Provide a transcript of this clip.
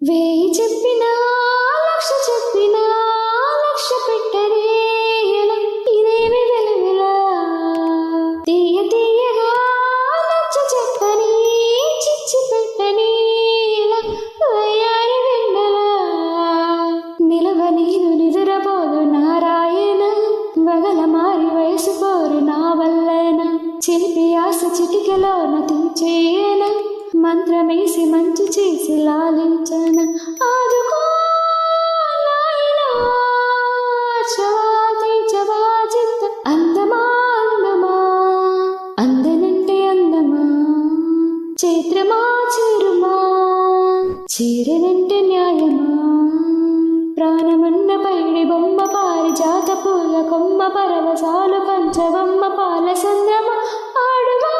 వేయి చెప్పినా లక్ష చెప్పినా లక్ష పెట్టనే ఎలా ఇదేమి వెలుగులా తీయ తీయగా నచ్చ చెప్పని చిచ్చి పెట్టని ఎలా వయ్యారి వెన్నెలా నిలవ నీరు నిదురపోదు నారాయణ వగల మారి వయసు కోరు నా వల్లన చిలిపి ఆశ చిటికెలోన తీర్చేయన మంత్రమేసి మంచి చేసి లాలించన ఆదుకో నాయనా చవాతి చవాజిత్ అందమా అందమా అందనంటే అందమా చైత్రమా చీరుమా చీరనంటే న్యాయమా ప్రాణమన్న పైడి బొమ్మ పారిజాత పూల కొమ్మ పరవశాలు పంచబొమ్మ పాల సంద్రమ ఆడుమా